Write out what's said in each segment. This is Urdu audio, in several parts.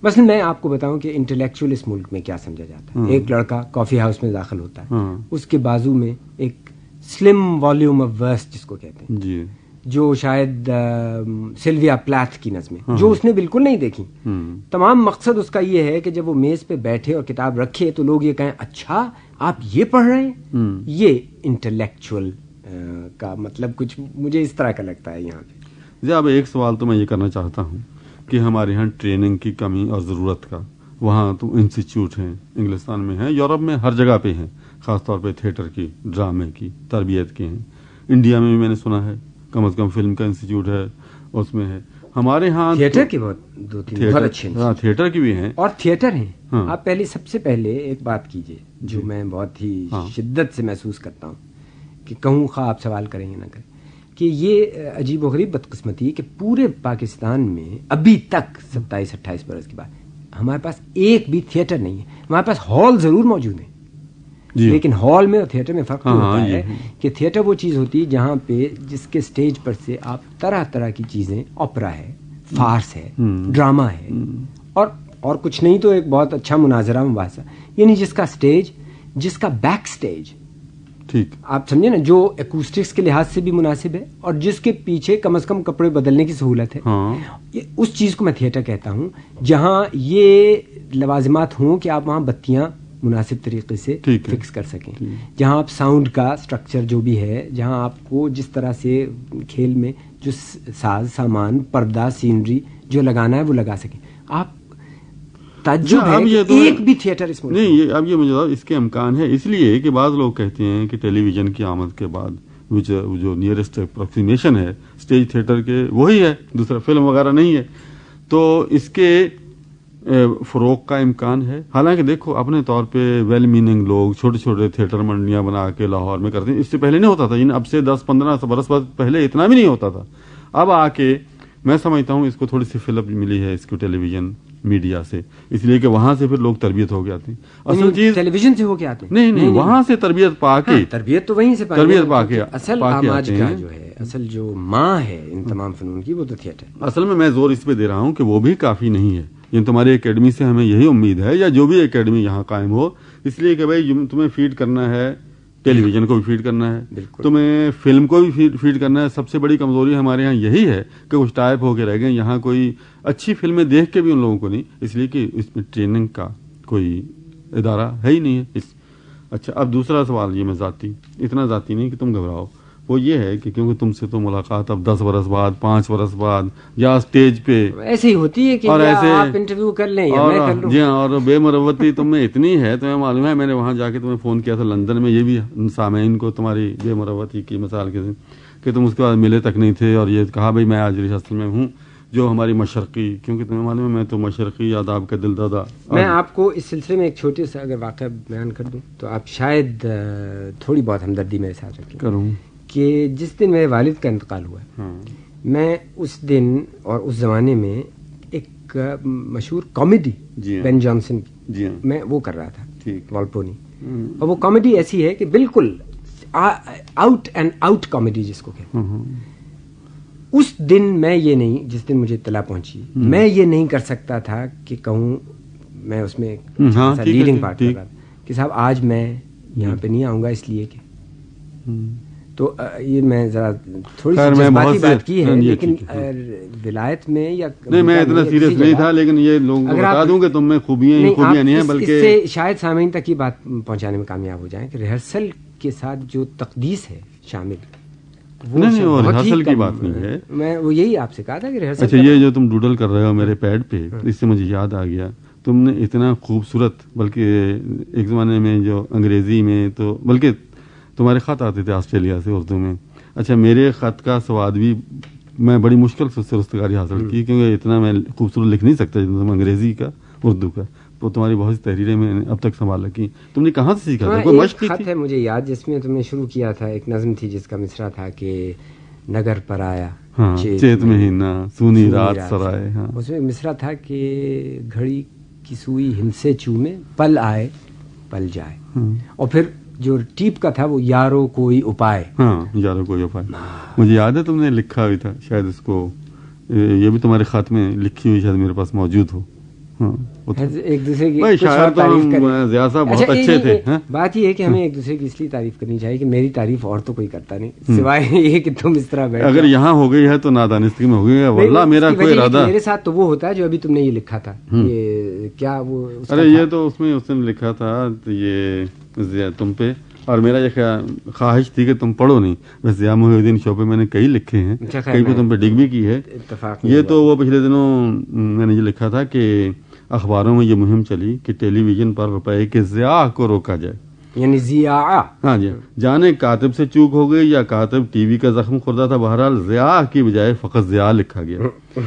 مثلا میں آپ کو بتاؤں کہ انٹلیکچوئل اس ملک میں کیا سمجھا جاتا ہے. ایک لڑکا کافی ہاؤس میں داخل ہوتا ہے, اس کے بازو میں ایک سلم والیوم آف ورس جس کو کہتے ہیں جی, جو شاید سلویا پلیتھ کی نظمیں جو اس نے بالکل نہیں دیکھی. تمام مقصد اس کا یہ ہے کہ جب وہ میز پہ بیٹھے اور کتاب رکھے تو لوگ یہ کہیں اچھا آپ یہ پڑھ رہے ہیں. یہ انٹلیکچوئل کا مطلب کچھ مجھے اس طرح کا لگتا ہے یہاں پہ. جی اب ایک سوال تو میں یہ کرنا چاہتا ہوں کہ ہمارے یہاں ٹریننگ کی کمی اور ضرورت کا, وہاں تو انسٹیٹیوٹ ہیں, انگلستان میں ہیں, یورپ میں ہر جگہ پہ ہیں, خاص طور پہ تھیٹر کی, ڈرامے کی, تربیت کے ہیں. انڈیا میں بھی میں نے سنا ہے کم از کم فلم کا انسٹیٹیوٹ ہے, اس میں ہے. ہمارے ہاں تھیٹر کی بہت اچھے تھیٹر کی بھی ہیں اور تھیٹر ہیں. آپ پہلے سب سے پہلے ایک بات کیجئے جو میں بہت ہی شدت سے محسوس کرتا ہوں کہ کہوں خواہ آپ سوال کریں یا نہ کریں, کہ یہ عجیب و غریب بدقسمتی کہ پورے پاکستان میں ابھی تک 27-28 برس کے بعد ہمارے پاس ایک بھی تھیٹر نہیں ہے. ہمارے پاس ہال ضرور موجود ہیں لیکن ہال میں اور تھیٹر میں فرق ہوتا ہے کہ تھیٹر وہ چیز ہوتی ہے جہاں پہ جس کے سٹیج پر سے آپ طرح طرح کی چیزیں, اوپرا ہے, فارس ہے, ڈرامہ ہے, اور کچھ نہیں تو ایک بہت اچھا مناظرہ مباحثہ, یعنی جس کا سٹیج, جس کا بیک سٹیج, ٹھیک آپ سمجھے نا, جو ایکوسٹکس کے لحاظ سے بھی مناسب ہے اور جس کے پیچھے کم از کم کپڑے بدلنے کی سہولت ہے. اس چیز کو میں تھیٹر کہتا ہوں جہاں یہ لوازمات ہوں کہ آپ وہاں بتیاں مناسب طریقے سے فکس کر سکیں, جہاں آپ ساؤنڈ کا سٹرکچر جو بھی ہے, جہاں آپ کو جس طرح سے کھیل میں جو ساز سامان, پردہ, سینری جو لگانا ہے وہ لگا سکیں. آپ تعجب ہے کہ ایک بھی تھیٹر اس میں نہیں. اب یہ مجھے اس کے امکان ہے, اس لیے کہ بعض لوگ کہتے ہیں کہ ٹیلی ویژن کی آمد کے بعد جو نیئرسٹ اپروکسیمیشن ہے اسٹیج تھیٹر کے وہی ہے, دوسرا فلم وغیرہ نہیں ہے, تو اس کے فروغ کا امکان ہے. حالانکہ دیکھو اپنے طور پہ ویل میننگ لوگ چھوٹے چھوٹے تھیٹر منڈیاں بنا کے لاہور میں کرتے ہیں. اس سے پہلے نہیں ہوتا تھا, اب سے 10-15 برس پہلے اتنا بھی نہیں ہوتا تھا. اب آ کے میں سمجھتا ہوں اس کو تھوڑی سی فلپ ملی ہے اس کو ٹیلی ویژن میڈیا سے, اس لیے کہ وہاں سے پھر لوگ تربیت ہو کے آتے ہیں. اصل چیز ٹیلی ویژن سے ہو کے آتے ہیں, نہیں وہاں سے تربیت پا کے, تربیت تو وہیں سے تربیت پا کے اصل آماج کا جو ہے, اصل جو ماں ہے ان تمام فنون کی وہ تو تھیٹر. اصل میں زور اس پہ دے رہا ہوں کہ وہ بھی کافی نہیں ہے. یعنی تمہاری اکیڈمی سے ہمیں یہی امید ہے, یا جو بھی اکیڈمی یہاں قائم ہو, اس لیے کہ بھائی تمہیں فیڈ کرنا ہے, ٹیلی ویژن کو بھی فیڈ کرنا ہے, تمہیں فلم کو بھی فیڈ کرنا ہے. سب سے بڑی کمزوری ہمارے یہاں یہی ہے کہ کچھ ٹائپ ہو کے رہ گئے, یہاں کوئی اچھی فلمیں دیکھ کے بھی ان لوگوں کو نہیں, اس لیے کہ اس میں ٹریننگ کا کوئی ادارہ ہے ہی نہیں ہے. اچھا اب دوسرا سوال یہ میں اتنا ذاتی نہیں کہ تم گھبراؤ, وہ یہ ہے کہ کیونکہ تم سے تو ملاقات اب 10 برس بعد 5 برس بعد یا اسٹیج پہ ایسے ہی ہوتی ہے کہ آپ انٹرویو کر لیں یا میں کر لوں. جی ہاں, اور بے مروتی تم میں اتنی ہے, تمہیں معلوم ہے میں نے وہاں جا کے تمہیں فون کیا تھا لندن میں, یہ بھی سامعین کو تمہاری بے مروتی کی مثال کے کہ تم اس کے بعد ملے تک نہیں تھے, اور یہ کہا بھائی میں آج ریاست میں ہوں جو ہماری مشرقی, کیونکہ تمہیں معلوم ہے میں تو مشرقی آداب کا دل دادا. میں آپ کو اس سلسلے میں ایک چھوٹے سا اگر واقعہ بیان کر دوں تو آپ شاید تھوڑی بہت ہمدردی میرے ساتھ رکھیں. کروں کہ جس دن میرے والد کا انتقال ہوا ہے, میں اس دن اور اس زمانے میں ایک مشہور کامیڈی بین جانسن کی میں وہ کر رہا تھا, والپونی, اور وہ کامیڈی ایسی ہے کہ بالکل آؤٹ اینڈ آؤٹ کامیڈی جس کو کہتے ہیں. اس دن میں یہ نہیں, جس دن مجھے اطلاع پہنچی, میں یہ نہیں کر سکتا تھا کہ کہوں, میں اس میں لیڈنگ پارٹ کر رہا تھا کہ صاحب آج میں یہاں پہ نہیں آؤں گا اس لیے کہ, تو یہ میں ذرا تھوڑی سی جذباتی بات کی ہے, لیکن ولایت میں یا نہیں میں اتنا سیریس نہیں تھا, لیکن یہ لوگوں کو بتا دوں کہ تم میں خوبیاں نہیں ہیں, بلکہ اس سے شاید سامعین تک یہ بات پہنچانے میں کامیاب ہو جائیں کہ ریہرسل کے ساتھ جو تقدیس ہے شامل, وہ ریہرسل کی بات نہیں ہے. میں وہ یہی آپ سے کہا تھا کہ ریہرسل. اچھا یہ جو تم ڈوڈل کر رہے ہو میرے پیڈ پہ, اس سے مجھے یاد آ گیا, تم نے اتنا خوبصورت, بلکہ ایک زمانے میں جو انگریزی میں تو بلکہ تمہارے خط آتے تھے آسٹریلیا سے اردو میں. اچھا میرے خط کا سواد بھی میں بڑی مشکل سے اس سے رستگاری حاصل کی, کیونکہ اتنا میں خوبصورت لکھ نہیں سکتا جتنا تم انگریزی کا اردو کا. وہ تمہاری بہت سی تحریریں میں اب تک سنبھال رکھی. تم نے کہاں سے سیکھا تھا, کوئی مشق تھی؟ خط ہے مجھے یاد جس میں تم نے شروع کیا تھا, ایک نظم تھی جس کا مصرع تھا کہ نگر پر آیا چیت مہینہ سونی رات سرائے. اس میں مصرع تھا کہ گھڑی کی سوئی ہم سے چومے, پل آئے پل جائے, اور پھر جو ٹیپ کا تھا وہ یارو کوئی اپائے. یارو کوئی اپائے مجھے یاد ہے تم نے لکھا بھی تھا, شاید اس کو یہ بھی تمہارے خط میں لکھی ہوئی شاید میرے پاس موجود ہو. ایک دوسرے کی تعریف کریں. ضیاء صاحب بہت اچھے تھے. بات یہ ہے کہ ہمیں ایک دوسرے کی اس لیے تعریف کرنی چاہیے کہ میری تعریف اور تو کوئی کرتا نہیں سوائے یہ کہ تم اس طرح بیٹھ. اگر یہاں ہو گئی ہے تو نادانستگی میں ہو گئی ہے, واللہ میرا کوئی ارادہ. میرے ساتھ تو وہ ہوتا ہے جو ابھی تم نے یہ لکھا تھا, یہ کیا وہ, ارے یہ تو اس نے لکھا تھا یہ تم پہ, اور میرا یہ خواہش تھی کہ تم پڑھو نہیں. بس ضیاء محی الدین شو پہ میں نے کئی لکھے ہیں, کئی پہ تم پہ ڈگ بھی کی ہے. یہ تو وہ پچھلے دنوں میں نے یہ لکھا تھا کہ اخباروں میں یہ مہم چلی کہ ٹیلی ویژن پر روپے کے ضیاء کو روکا جائے, یعنی ضیاء. ہاں جی, جانے کاتب سے چوک ہو گئی یا کاتب ٹی وی کا زخم خوردہ تھا, بہرحال ضیاء کی بجائے فقط ضیاء لکھا گیا,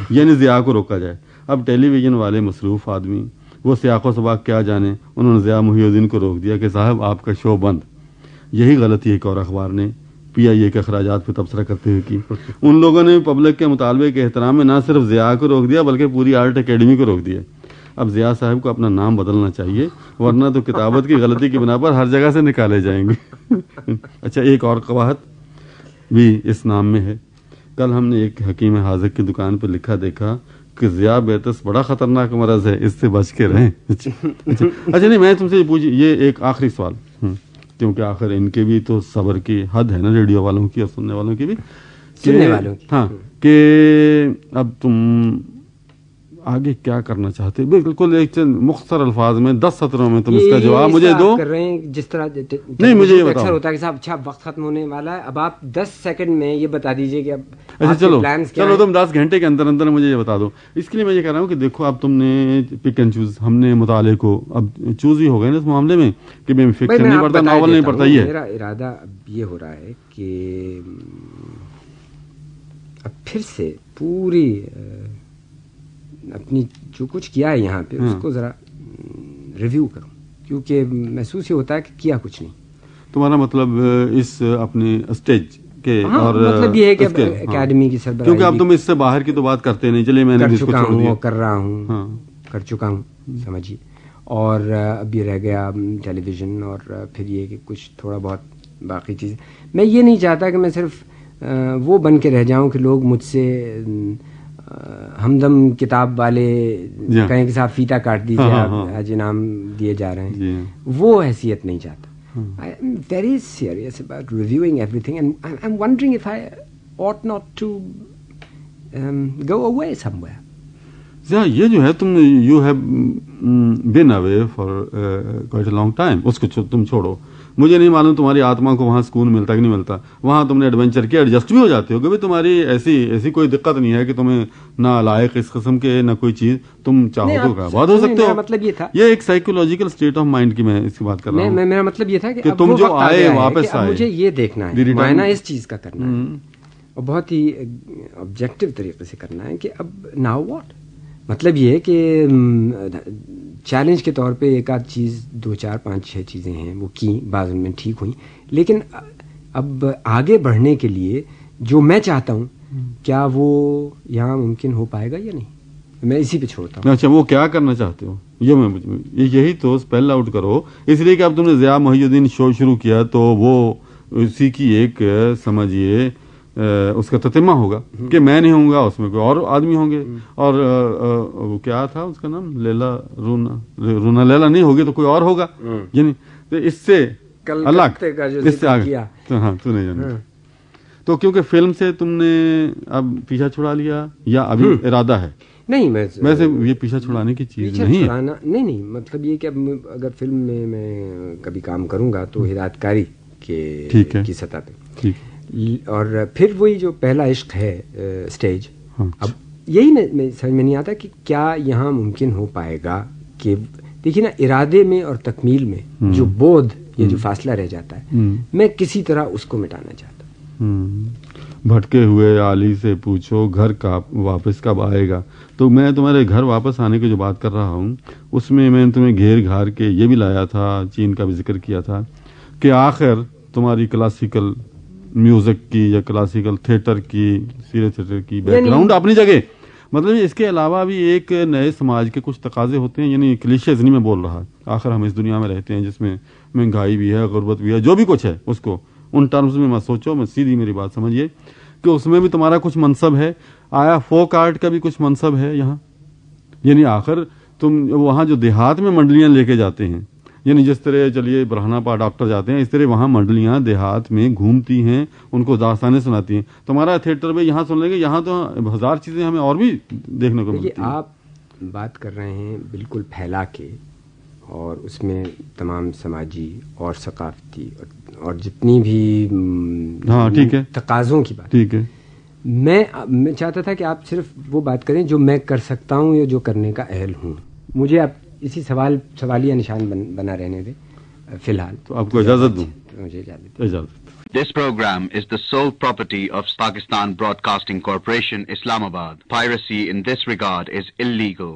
یعنی ضیاء کو روکا جائے. اب ٹیلی ویژن والے مصروف آدمی وہ سیاق و سباق کیا جانے, انہوں نے ضیاء محی الدین کو روک دیا کہ صاحب آپ کا شو بند. یہی غلطی ایک اور اخبار نے پی آئی اے کے اخراجات پہ تبصرہ کرتے ہوئے کی. ان لوگوں نے پبلک کے مطالبے کے احترام میں نہ صرف ضیاء کو روک دیا بلکہ پوری آرٹ اکیڈمی کو روک دیا. اب ضیاء صاحب کو اپنا نام بدلنا چاہیے, ورنہ تو کتابت کی غلطی کی بنا پر ہر جگہ سے نکالے جائیں گے. اچھا, ایک اور قباحت بھی اس نام میں ہے. کل ہم نے ایک حکیم حاذق کی دکان پہ لکھا دیکھا کہ ذیابیطس بڑا خطرناک مرض ہے, اس سے بچ کے رہیں. اچھا نہیں, میں تم سے یہ ایک آخری سوال, کیونکہ آخر ان کے بھی تو صبر کی حد ہے نا, ریڈیو والوں کی اور سننے والوں کی بھی, سننے والوں کی. ہاں, کہ اب تم آگے کیا کرنا چاہتے, بالکل ایک مختصر الفاظ میں 10 سطروں میں تم اس کا جواب مجھے دو. کر رہے ہیں جس طرح نہیں, مجھے یہ اکثر ہوتا ہے کہ صاحب اچھا وقت ختم ہونے والا ہے, اب آپ 10 سیکنڈ میں یہ بتا دیجئے کہ اب اچھا چلو تم 10 گھنٹے کے اندر اندر مجھے یہ بتا دو. اس کے لیے میں یہ کہہ رہا ہوں کہ دیکھو اب تم نے پک اینڈ چوز, ہم نے مطالعے کو اب چوز ہی ہو گئے نا اس معاملے میں کہ میں فکشن نہیں پڑھتا, ناول نہیں پڑھتا. یہ میرا ارادہ اب یہ ہو رہا ہے کہ اب پھر سے پوری اپنی جو کچھ کیا ہے یہاں پہ اس کو ذرا ریویو کروں, کیونکہ محسوس یہ ہوتا ہے کہ کیا کچھ نہیں. تمہارا مطلب اس اپنے اسٹیج کے, اور مطلب یہ ہے کہ اکیڈمی کی سربراہی, کیونکہ اب تم اس سے باہر کی تو بات کرتے نہیں. چلیے میں نے کر رہا ہوں, کر چکا ہوں سمجھیے, اور اب یہ رہ گیا ٹیلی ویژن, اور پھر یہ کہ کچھ تھوڑا بہت باقی چیز. میں یہ نہیں چاہتا کہ میں صرف وہ بن کے رہ جاؤں کہ لوگ مجھ سے ہمدم کتاب والے کہیں کہ صاحب فیتا کاٹ دیجیے, آج انعام دیے جا رہے ہیں, وہ حیثیت نہیں چاہتا. I am very serious about reviewing everything, and I'm wondering if I ought not to go away somewhere. یہ جو ہے تم you have been away for quite a long time, اس کو تم چھوڑو. مجھے نہیں معلوم تمہاری آتما کو وہاں سکون ملتا کہ نہیں ملتا. وہاں تم نے ایڈونچر کیا, ایڈجسٹ بھی ہو جاتے ہو, کبھی تمہاری ایسی کوئی دقت نہیں ہے کہ تمہیں نہ لائق اس قسم کے نہ کوئی چیز تم چاہو تو بات ہو سکتے ہو. مطلب یہ تھا, یہ ایک سائیکولوجیکل اسٹیٹ آف مائنڈ کی میں اس کی بات کر رہا ہوں. میرا مطلب یہ تھا کہ تم جو آئے واپس آئے, مجھے یہ دیکھنا ہے, معائنہ اس چیز کا کرنا ہے, اور بہت ہی آبجیکٹو طریقے سے کرنا ہے کہ اب ناؤ واٹ. مطلب یہ ہے کہ چیلنج کے طور پہ ایک آدھ چیز 2 4 5 6 چیزیں ہیں وہ کی, بعض ان میں ٹھیک ہوئیں, لیکن اب آگے بڑھنے کے لیے جو میں چاہتا ہوں کیا وہ یہاں ممکن ہو پائے گا یا نہیں, میں اسی پہ چھوڑتا ہوں. اچھا, وہ کیا کرنا چاہتے ہو یہی تو اسپیل آؤٹ کرو. اس لیے کہ اب تم نے ضیاء محی الدین شو شروع کیا تو وہ اسی کی ایک سمجھیے اس کا تتمہ ہوگا کہ میں نہیں ہوں گا, اس میں کوئی اور آدمی ہوں گے, اور کیا تھا اس کا نام, لیلا رونا لیلا نہیں ہوگی تو کوئی اور ہوگا, یعنی اس سے الگ, اس سے آگے. ہاں, تو نہیں جانا. تو کیونکہ فلم سے تم نے اب پیچھا چھڑا لیا یا ابھی ارادہ ہے؟ نہیں, ویسے یہ پیچھا چھڑانے کی چیز نہیں ہے. نہیں, مطلب یہ کہ اب اگر فلم میں کبھی کام کروں گا تو ہدایت کاری کی سطح پہ, اور پھر وہی جو پہلا عشق ہے اسٹیج. اب یہی میں سمجھ میں نہیں آتا کہ کیا یہاں ممکن ہو پائے گا کہ دیکھیے نا, ارادے میں اور تکمیل میں جو بودھ, یہ جو فاصلہ رہ جاتا ہے, میں کسی طرح اس کو مٹانا چاہتا ہوں. بھٹکے ہوئے عالی سے پوچھو گھر کا واپس کب آئے گا. تو میں تمہارے گھر واپس آنے کی جو بات کر رہا ہوں اس میں میں نے تمہیں گھیر گھار کے یہ بھی لایا تھا, چین کا بھی ذکر کیا تھا کہ آخر تمہاری کلاسیکل میوزک کی یا کلاسیکل تھیٹر کی, سیریس تھیٹر کی بیک گراؤنڈ اپنی جگہ, مطلب اس کے علاوہ بھی ایک نئے سماج کے کچھ تقاضے ہوتے ہیں. یعنی کلیشیز نہیں میں بول رہا, آخر ہم اس دنیا میں رہتے ہیں جس میں مہنگائی بھی ہے, غربت بھی ہے, جو بھی کچھ ہے اس کو ان ٹرمز میں مت سوچو, میں سیدھی میری بات سمجھیے کہ اس میں بھی تمہارا کچھ منصب ہے. آیا فوک آرٹ کا بھی کچھ منصب ہے یہاں؟ یعنی آخر تم وہاں جو دیہات میں منڈلیاں لے کے جاتے ہیں، یعنی جس طرح چلیے برہنہ پا ڈاکٹر جاتے ہیں، اس طرح وہاں منڈلیاں دیہات میں گھومتی ہیں، ان کو داستانیں سناتی ہیں. تو ہمارا تھیٹر میں یہاں سن لیں گے، یہاں تو ہزار چیزیں ہمیں اور بھی دیکھنے کو ملتی ہیں. آپ بات کر رہے ہیں بالکل پھیلا کے، اور اس میں تمام سماجی اور ثقافتی اور جتنی بھی ٹھیک ہے تقاضوں کی بات. ٹھیک ہے. میں چاہتا تھا کہ آپ صرف وہ بات کریں جو میں کر سکتا ہوں یا جو کرنے کا اہل ہوں. مجھے آپ اسی سوالیہ نشان بنا رہنے دیں فی الحال. تو آپ کو اجازت دوں؟ مجھے اجازت. This program is the sole property of Pakistan Broadcasting Corporation, Islamabad. Piracy in this regard is illegal.